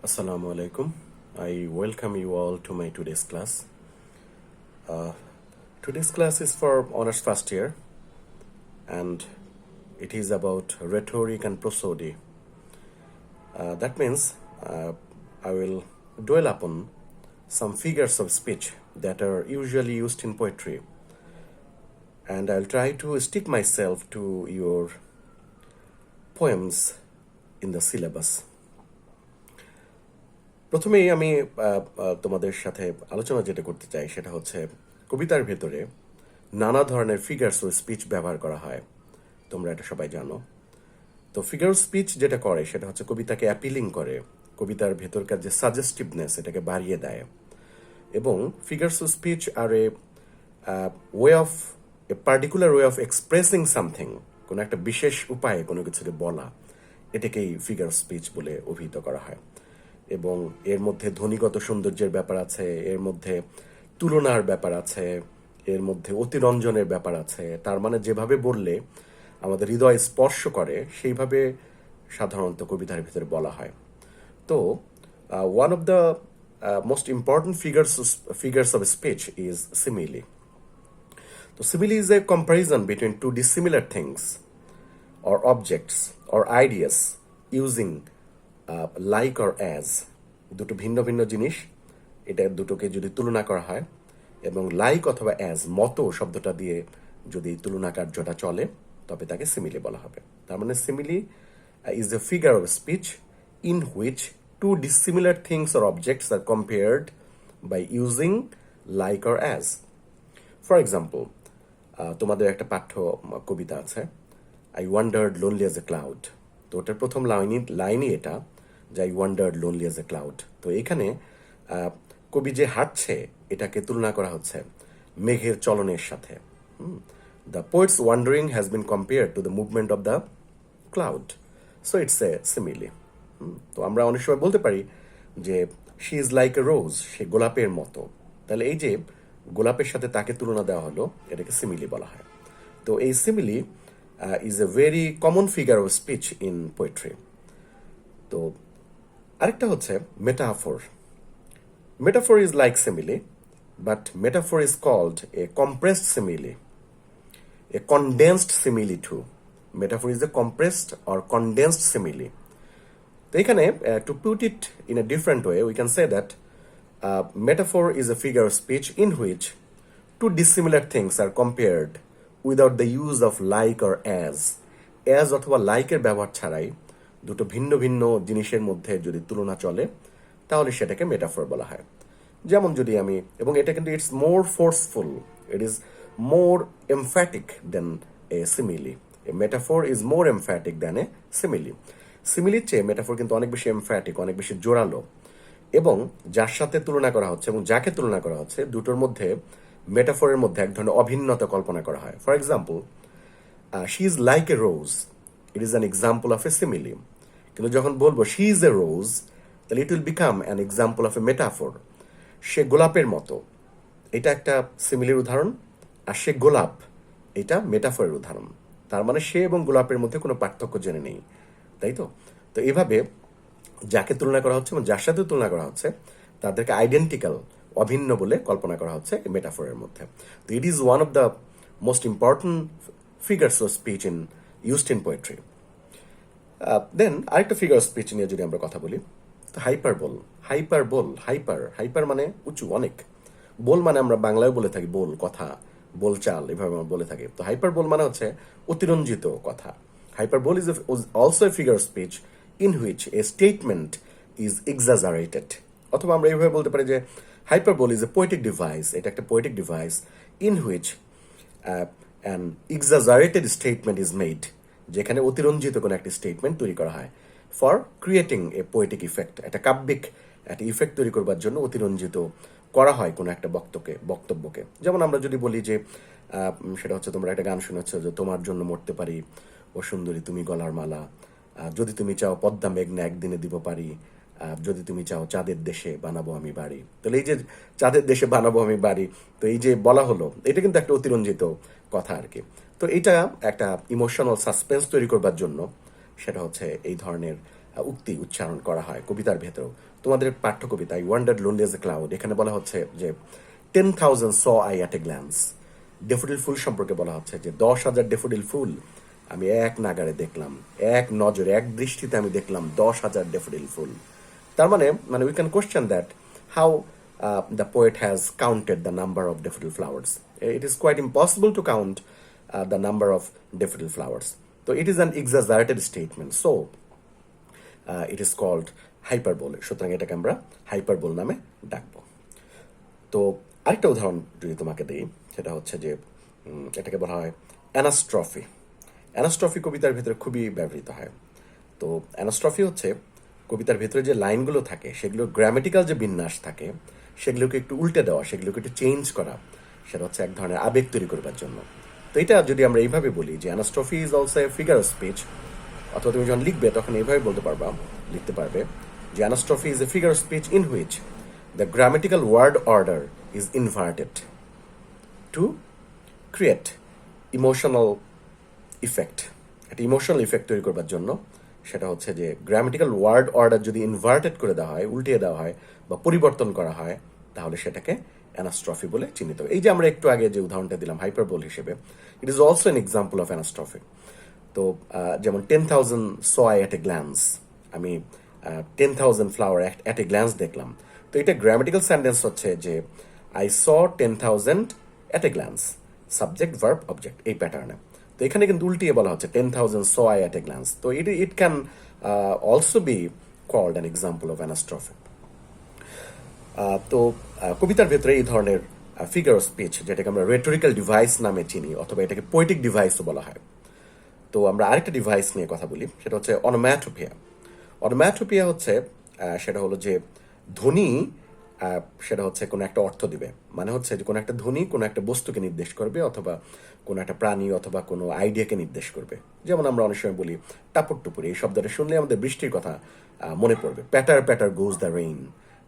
Assalamu alaikum. I welcome you all to my today's class. Uh, Today's class is for honors first year and it is about rhetoric and prosody. That means I will dwell upon some figures of speech that are usually used in poetry, and I'll try to stick myself to your poems in the syllabus. প্রথমেই আমি তোমাদের সাথে আলোচনা যেটা করতে চাই সেটা হচ্ছে কবিতার ভেতরে নানা ধরনের ফিগার্স ও স্পিচ ব্যবহার করা হয়, তোমরা এটা সবাই জানো। তো ফিগার স্পিচ যেটা করে সেটা হচ্ছে কবিতাকে অ্যাপিলিং করে, কবিতার ভেতরকার যে সাজেস্টিভনেস এটাকে বাড়িয়ে দেয়, এবং figures of speech are a particular way of expressing something, কোনো একটা বিশেষ উপায়ে কোনো কিছুকে বলা, এটাকেই ফিগার স্পিচ বলে অভিহিত করা হয়। এবং এর মধ্যে ধ্বনিগত সৌন্দর্যের ব্যাপার আছে, এর মধ্যে তুলনার ব্যাপার আছে, এর মধ্যে অতিরঞ্জনের ব্যাপার আছে। তার মানে যেভাবে বললে আমাদের হৃদয় স্পর্শ করে সেইভাবে সাধারণত কবিতার ভিতরে বলা হয়। তো one of the most important figures of speech is simile. তো simile is a comparison between two dissimilar things or objects or ideas using like or as, দুটো ভিন্ন ভিন্ন জিনিস, এটা দুটোকে যদি তুলনা করা হয় এবং লাইক অথবা অ্যাজ মতো শব্দটা দিয়ে যদি তুলনা কার্যটা চলে তবে তাকে সিমিলি বলা হবে। তার মানে simile is a figure of speech in which two dissimilar things or objects are compared by using like or as. For example, তোমাদের একটা পাঠ্য কবিতা আছে, I wandered lonely as a cloud. তো ওটার প্রথম লাইনই এটা যে I wandered lonely as a cloud. তো এখানে কবি যে হাঁটছে এটাকে তুলনা করা হচ্ছে মেঘের চলনের সাথে। The poet's wandering has been compared to the movement of the cloud, so it's a simile. তো আমরা অনেক সময় বলতে পারি যে she is like a rose, সে গোলাপের মতো। তাহলে এই যে গোলাপের সাথে তাকে তুলনা দেওয়া হলো, এটাকে সিমিলি বলা হয়। তো এই simile is a very common figure of speech in poetry. তো আরেকটা হচ্ছে metaphor. Metaphor is like simile, but metaphor is called a compressed simile, a condensed simile too. Metaphor is a compressed or condensed simile. তো এখানে to put it in a different way, we can say that metaphor is a figure of speech in which two dissimilar things are compared without the use of like or as অথবা লাইকের ব্যবহার ছাড়াই দুটো ভিন্ন ভিন্ন জিনিসের মধ্যে যদি তুলনা চলে তাহলে সেটাকে মেটাফোর বলা হয়। যেমন যদি আমি, এবং এটা কিন্তু it's more forceful, it is more emphatic than a simile. A metaphor is more emphatic than a simile. সিমিলির চেয়ে মেটাফোর কিন্তু অনেক বেশি এমফ্যাটিক, অনেক বেশি জোরালো, এবং যার সাথে তুলনা করা হচ্ছে এবং যাকে তুলনা করা হচ্ছে দুটোর মধ্যে মেটাফোরের মধ্যে এক ধরনের অভিন্নতা কল্পনা করা হয়। For example, she is like a rose, it is an example of a simile. কিন্তু যখন বলবো শি ইজ এ রোজ, তাহলে it will become an example of a metaphor. সে গোলাপের মতো, এটা একটা সিমিলির উদাহরণ, আর সে গোলাপ, এটা মেটাফোরের উদাহরণ। তার মানে সে এবং গোলাপের মধ্যে কোনো পার্থক্য জেনে নেই, তাই তো? তো এভাবে যাকে তুলনা করা হচ্ছে এবং যার সাথে তুলনা করা হচ্ছে তাদেরকে আইডেন্টিক্যাল, অভিন্ন বলে কল্পনা করা হচ্ছে মেটাফোরের মধ্যে। তো it is one of the most important figures of speech used in poetry. Then আরেকটা ফিগার অফ স্পিচ নিয়ে যদি আমরা কথা বলি, তো হাইপারবোল। হাইপার মানে উঁচু, অনেক। বোল মানে আমরা বাংলায় বলে থাকি বোল, কথা, বোলচাল, এভাবে আমরা বলে থাকি। তো হাইপারবোল মানে হচ্ছে অতিরঞ্জিত কথা। Hyperbole is also a figure of speech in which a statement is exaggerated. অথবা আমরা এইভাবে বলতে পারি যে hyperbole is a poetic device, এটা একটা poetic device in which an exaggerated statement is made, যেখানে অতিরঞ্জিত কোনো একটা স্টেটমেন্ট তৈরি করা হয় for creating a poetic effect. একটা কাব্যিক একটা ইফেক্ট তৈরি করবার জন্য অতিরঞ্জিত করা হয় কোনো একটা বক্তব্যকে। যেমন আমরা যদি বলি যে সেটা হচ্ছে, তোমরা একটা গান শুনেছ যে তোমার জন্য মরতে পারি ও সুন্দরী তুমি গলার মালা, যদি তুমি চাও পদ্মা মেঘনা একদিনে দিব পারি, যদি তুমি চাও চাঁদের দেশে বানাবো আমি বাড়ি। তাহলে এই যে চাঁদের দেশে বানাবো আমি বাড়ি, তো এই যে বলা হলো, এটা কিন্তু একটা অতিরঞ্জিত কথা আর কি। তো এটা একটা ইমোশনাল সাসপেন্স তৈরি করবার জন্য সেটা হচ্ছে এই ধরনের উক্তি উচ্চারণ করা হয় কবিতার ভেতরেও। তোমাদের পাঠ্য কবিতা I wandered lonely as a cloud, এখানে বলা হচ্ছে যে 10,000 saw I at a glance. Daffodil ফুল সম্পর্কে বলা হচ্ছে যে 10,000 ডেফোডিল ফুল আমি এক নাগারে দেখলাম, এক নজরে এক দৃষ্টিতে আমি দেখলাম 10,000 ডেফোডিল ফুল। তার মানে we can question that how the poet has counted the number of daffodil flowers. It is quite impossible to count the number of daffodil flowers. তো it is an exaggerated statement, so it is called hyperbole. সুতরাং এটাকে আমরা hyperbole নামে ডাকবো। তো আরেকটা উদাহরণ যদি তোমাকে দিই, সেটা হচ্ছে যে এটাকে বলা হয় অ্যানাস্ট্রফি। অ্যানাস্ট্রফি কবিতার ভিতরে খুবই ব্যবহৃত হয়। তো অ্যানাস্ট্রফি হচ্ছে কবিতার ভিতরে যে লাইনগুলো থাকে সেগুলো গ্রামেটিক্যাল যে বিন্যাস থাকে সেগুলোকে একটু উল্টে দেওয়া, সেগুলোকে একটু চেঞ্জ করা, সেটা হচ্ছে এক ধরনের আবেগ তৈরি করবার জন্য। তো এটা যদি আমরা এইভাবে বলি যে anastrophe is also a figure of speech, অথবা তুমি যখন লিখবে তখন এইভাবে লিখতে পারবে যে anastrophe is a figure of speech in which the grammatical word order is inverted to create emotional effect. একটা ইমোশনাল ইফেক্ট তৈরি করবার জন্য সেটা হচ্ছে যে গ্রামেটিক্যাল ওয়ার্ড অর্ডার যদি ইনভার্টেড করে দেওয়া হয়, উল্টিয়ে দেওয়া হয় বা পরিবর্তন করা হয়, তাহলে সেটাকে অ্যানাস্ট্রফি বলে চিহ্নিত। এই যে আমরা একটু আগে যে উদাহরণটা দিলাম হাইপারবোল হিসেবে, it is also an example of anastrophe. তো যেমন 10,000 saw I at a glance, আমি 10,000 ফ্লাওয়ার অ্যাট এ গ্ল্যান্স দেখলাম। তো এটা গ্রামেটিক্যাল সেন্টেন্স হচ্ছে যে I saw 10,000 at a glance, subject verb object এই প্যাটার্নে। তো এখানে কিন্তু উল্টিয়ে বলা হচ্ছে 10,000 saw I at a glance. তো it can also be called an example of anastrophe. তো কবিতার ভেতরে এই ধরনের ফিগার অফ স্পিচ, যেটাকে আমরা রেটোরিক্যাল ডিভাইস নামে চিনি, অথবা এটাকে পোয়েটিক ডিভাইসও বলা হয়। তো আমরা আরেকটা ডিভাইস নিয়ে কথা বলি, সেটা হচ্ছে অনোম্যাটোপিয়া। অনোম্যাটোপিয়া হচ্ছে সেটা হলো যে ধ্বনি সেটা হচ্ছে কোনো একটা অর্থ দিবে, মানে হচ্ছে যে কোনো একটা ধ্বনি কোনো একটা বস্তুকে নির্দেশ করবে, অথবা কোনো একটা প্রাণী অথবা কোনো আইডিয়াকে নির্দেশ করবে। যেমন আমরা অনেক সময় বলি টাপুর টুপুর, এই শব্দটা শুনলে আমাদের বৃষ্টির কথা মনে পড়বে। প্যাটার প্যাটার গোজ দ্য রেইন,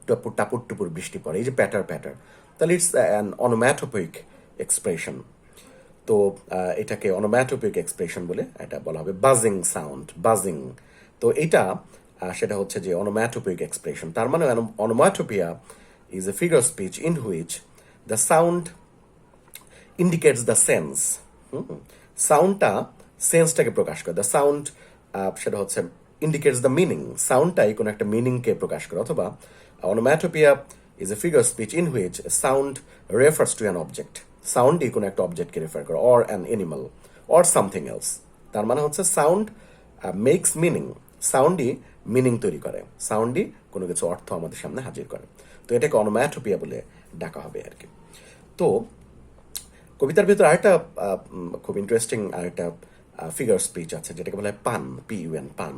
টাপুর টাপুর টুপুর বৃষ্টি পড়ে, এই যে প্যাটার প্যাটার, তাহলে ইটস অ্যান অনোম্যাটোপিক এক্সপ্রেশন। তো এটাকে অনোম্যাটোপিক এক্সপ্রেশন বলে এটা বলা হবে। বাজিং সাউন্ড, বাজিং, তো এটা সেটা হচ্ছে যে অনোম্যাটোপিক এক্সপ্রেশন। তার মানে onomatopoeia is a figure speech in which the sound indicates the sense. সাউন্ডটা সেন্সটাকে প্রকাশ করে, দ্য সাউন্ড সেটা হচ্ছে ইন্ডিকেটস দ্য মিনিং, সাউন্ডটাই কোনো একটা মিনিংকে প্রকাশ করে। অথবা onomatopoeia is a figure speech in which sound refers to an object, সাউন্ডই কোনো একটা অবজেক্টকে রেফার করে, or an animal or something else. তার মানে হচ্ছে সাউন্ড মেক্স মিনিং, সাউন্ডই মিনিং তৈরি করে, সাউন্ডই কোনো কিছু অর্থ আমাদের সামনে হাজির করে। তো এটাকে অনোম্যাটোপিয়া বলে ডাকা হবে আর কি। তো কবিতার ভিতরে আরেকটা খুব ইন্টারেস্টিং আরেকটা ফিগার স্পিচ আছে, যেটাকে বলা হয় পান, PUN, পান।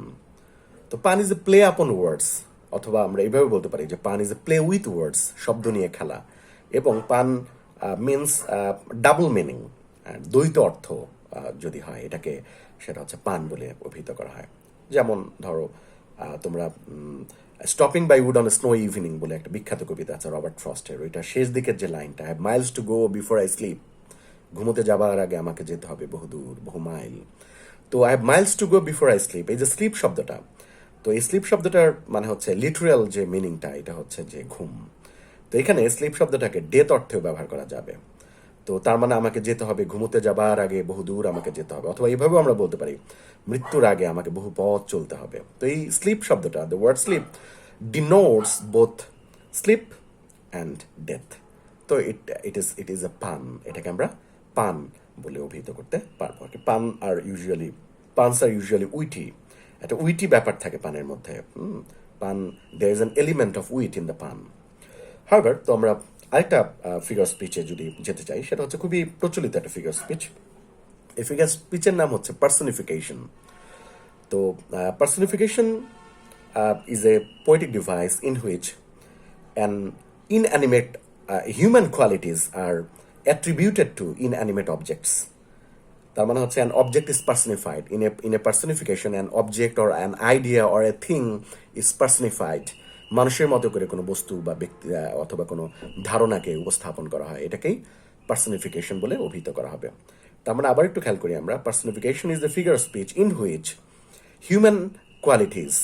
তো পান ইজ এ প্লে আপন ওয়ার্ডস, অথবা আমরা এইভাবে বলতে পারি যে পান is a play with words, শব্দ নিয়ে খেলা। এবং পান মিনস ডাবল মিনিং, দ্বৈত অর্থ যদি হয় এটাকে, সেটা হচ্ছে পান বলে অভিহিত করা হয়। যেমন ধরো তোমরা stopping by wood on snow evening বলে একটা বিখ্যাত কবিতা আছে রবার্ট ফ্রস্টের, ওইটা শেষ দিকের যে লাইনটা, have Miles to go before I sleep, ঘুমোতে যাবার আগে আমাকে যেতে হবে বহুদূর, বহু মাইল। তো I have Miles to go before I sleep, এই যে স্লিপ শব্দটা, তো এই স্লিপ শব্দটার মানে হচ্ছে লিটারাল যে মিনিংটা, এটা হচ্ছে যে ঘুম। তো এখানে স্লিপ শব্দটাকে ডেথ অর্থেও ব্যবহার করা যাবে। তো তার মানে আমাকে যেতে হবে, ঘুমোতে যাবার আগে বহুদূর আমাকে যেতে হবে, অথবা এইভাবেও আমরা বলতে পারি মৃত্যুর আগে আমাকে বহু পথ চলতে হবে। তো এই স্লিপ শব্দটা, the word sleep denotes both sleep and death. তো ইট ইজ এ পান, এটাকে আমরা পান বলে অভিহিত করতে পারবো আর কি। পানস আর ইউজুয়ালি উইটি, একটা উইটি ব্যাপার থাকে পানের মধ্যে। Pun, there is an element of wit in the pun. However, তো আমরা আরেকটা ফিগার স্পিচে যদি যেতে চাই, সেটা হচ্ছে খুবই প্রচলিত একটা ফিগার স্পিচ। এই ফিগার স্পিচের নাম হচ্ছে পার্সনিফিকেশন। তো personification is a poetic device in which an inanimate human qualities are attributed to inanimate objects. তার মানে হচ্ছে an object is personified. In a personification, an object or an idea or a thing is personified. মানুষের মতো করে কোনো বস্তু বা ব্যক্তি অথবা কোনো ধারণাকে উপস্থাপন করা হয়, এটাকেই পার্সনিফিকেশন বলে অভিহিত করা হবে। তার মানে আবার একটু খেয়াল করি আমরা, personification is the figure of speech in which human qualities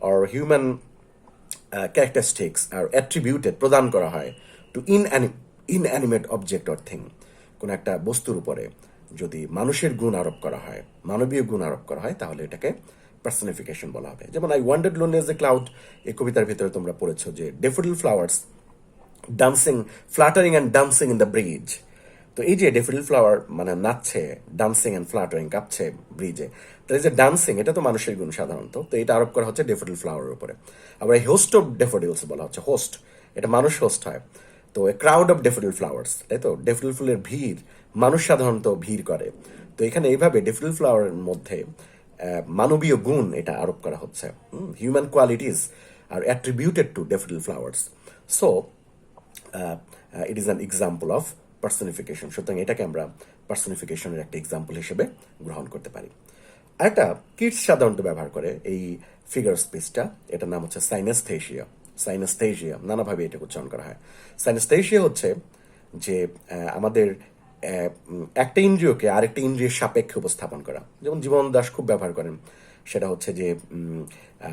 or human characteristics are attributed প্রদান করা হয় to inanimate object or thing, কোনো একটা বস্তুর উপরে যদি মানুষের গুণ আরোপ করা হয়, মানবীয় গুণ আরোপ করা হয়, তাহলে এটাকে পার্সনিফিকেশন বলা হবে। যেমন I wandered lonely as a cloud, এই কবিতার ভিতরে তোমরা পড়েছো যে daffodil flowers dancing, fluttering and dancing in the breeze. তো এই যে ডেফোডিল ফ্লাওয়ার মানে নাচছে, ডান্সিং অ্যান্ড ফ্লাটারিং, কাঁপছে ব্রিজে, তো এই যে ডান্সিং, এটা তো মানুষের গুণ সাধারণত, তো এটা আরোপ করা হচ্ছে ডেফোডিল ফ্লাওয়ারের উপরে। আবার এই হোস্ট অফ ডেফোডিলস বলা হচ্ছে, হোস্ট এটা মানুষ হোস্ট হয়, তো a crowd of daffodil flowers, তাই তো ডেফোডিল ফুলের ভিড়, মানুষ সাধারণত ভিড় করে। তো এখানে এইভাবে ডেফোডিল ফ্লাওয়ারের মধ্যে মানবীয় গুণ এটা আরোপ করা হচ্ছে, human qualities are attributed to daffodil flowers. So it is an example of personification. সুতরাং এটাকে আমরা পার্সনিফিকেশনের একটা এক্সাম্পল হিসেবে গ্রহণ করতে পারি। আরেকটা কিডস সাধারণত ব্যবহার করে এই ফিগার স্পেসটা, এটার নাম হচ্ছে সাইনেস্থেশিয়া। সাইনেস্থেশিয়া নানাভাবে এটাকে উচ্চারণ করা হয়। সাইনেস্থেশিয়া হচ্ছে যে আমাদের একটা ইন্দ্রিয়কে আরেকটা ইন্দ্রিয়ের সাপেক্ষে উপস্থাপন করা। যেমন জীবন দাস খুব ব্যবহার করেন, সেটা হচ্ছে যে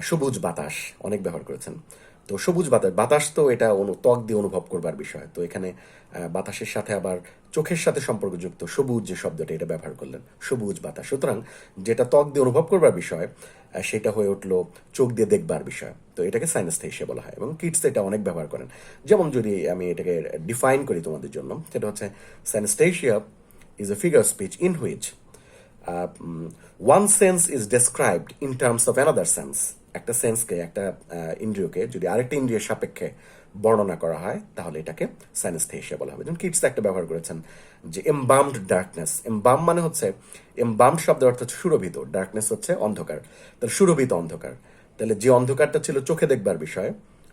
সবুজ বাতাস, অনেক ব্যবহার করেছেন। তো সবুজ বাতাস, বাতাস তো এটা ত্বক দিয়ে অনুভব করবার বিষয়, তো এখানে বাতাসের সাথে আবার চোখের সাথে সম্পর্কযুক্ত সবুজ যে শব্দটা, এটা ব্যবহার করলেন, সবুজ বাতাস। সুতরাং যেটা ত্বক দিয়ে অনুভব করবার বিষয়, সেটা হয়ে উঠলো চোখ দিয়ে দেখবার বিষয়, তো এটাকে সাইনেস্থেশিয়া বলা হয়। এবং কিডস এটা অনেক ব্যবহার করেন। যেমন যদি আমি এটাকে ডিফাইন করি তোমাদের জন্য, সেটা হচ্ছে সাইনেস্থেশিয়া is a figure of speech in which one sense is described in terms of another sense. একটা সেন্সকে, একটা ইন্দ্রিয়কে যদি আরেকটা ইন্দ্রিয়ের সাপেক্ষে বর্ণনা করা হয়, তাহলে এটাকে সাইনেস্থেশিয়া বলা হবে। যেমন কিডস একটা ব্যবহার করেছেন যে এমবামড ডার্কনেস। এমবাম মানে হচ্ছে, এমবামড শব্দের অর্থ হচ্ছে সুরভিত, ডার্কনেস হচ্ছে অন্ধকার, তাহলে সুরভিত অন্ধকার। তাহলে যে অন্ধকারটা ছিল চোখে দেখবার বিষয়,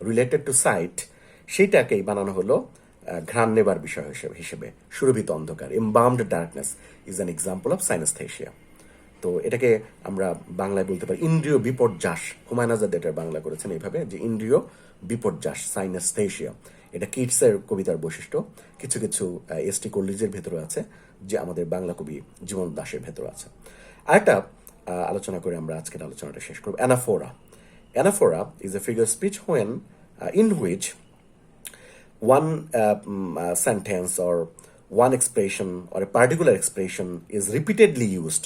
রিলেটেড টু সাইট, সেইটাকেই বানানো হলো ঘ্রাণ নেবার বিষয় হিসেবে সুরভিত অন্ধকার। Embalmed darkness is an example of synaesthesia. তো এটাকে আমরা বাংলায় বলতে পারি ইন্দ্রিয় বিপর্যাস। হুমায়ুন আজাদ এটার বাংলা করেছেন এইভাবে যে ইন্দ্রিয় বিপর্যাস, সাইনেস্থেশিয়া। এটা কিডসের কবিতার বৈশিষ্ট্য। কিছু কিছু এসটি কলেজের ভেতরে আছে, যে আমাদের বাংলা কবি জীবন দাসের ভেতরে আছে। আরেকটা আলোচনা করে আমরা আজকের আলোচনাটা শেষ করব। Anaphora. Anaphora is a figure speech when in which one sentence or one expression or a particular expression is repeatedly used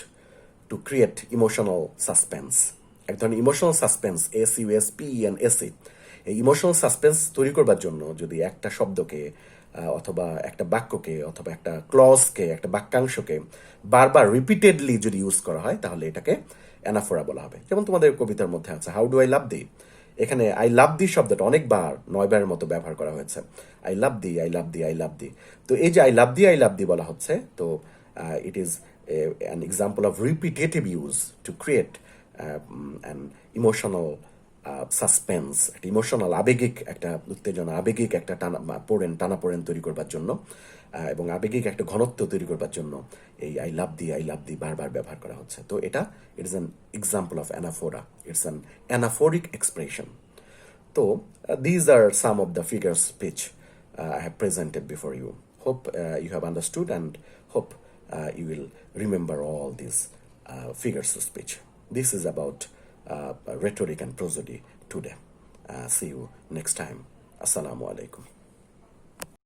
to create emotional suspense. এক ধরনের ইমোশনাল সাসপেন্স, SUSPENSE, এই ইমোশনাল সাসপেন্স তৈরি করবার জন্য যদি একটা শব্দকে অথবা একটা বাক্যকে অথবা একটা ক্লজকে, একটা বাক্যাংশকে বারবার রিপিটেডলি যদি ইউজ করা হয়, তাহলে এটাকে অ্যানাফোরা বলা হবে। যেমন তোমাদের কবিতার মধ্যে আছে হাউ ডু আই লাভ দি, এখানে আই লাভ দি শব্দটা অনেকবার, 9 বারের মতো ব্যবহার করা হয়েছে। I love thee, I love thee, I love thee. তো এই যে I love thee, I love দি বলা হচ্ছে, তো it is an example of repetitive use to create an emotional suspense, একটা ইমোশনাল আবেগিক একটা উত্তেজনা, আবেগিক একটা টানাপোড়েন তৈরি করবার জন্য, এবং আবেগিক একটা ঘনত্ব তৈরি করবার জন্য এই আই লাভ দি বারবার ব্যবহার করা হচ্ছে। তো এটা it is an example of anaphora, it's an anaphoric expression. তো these are some of the figures which I have presented before you. Hope you have understood, and hope you will remember all these figures of speech. This is about rhetoric and prosody today. See you next time. Assalamu alaikum.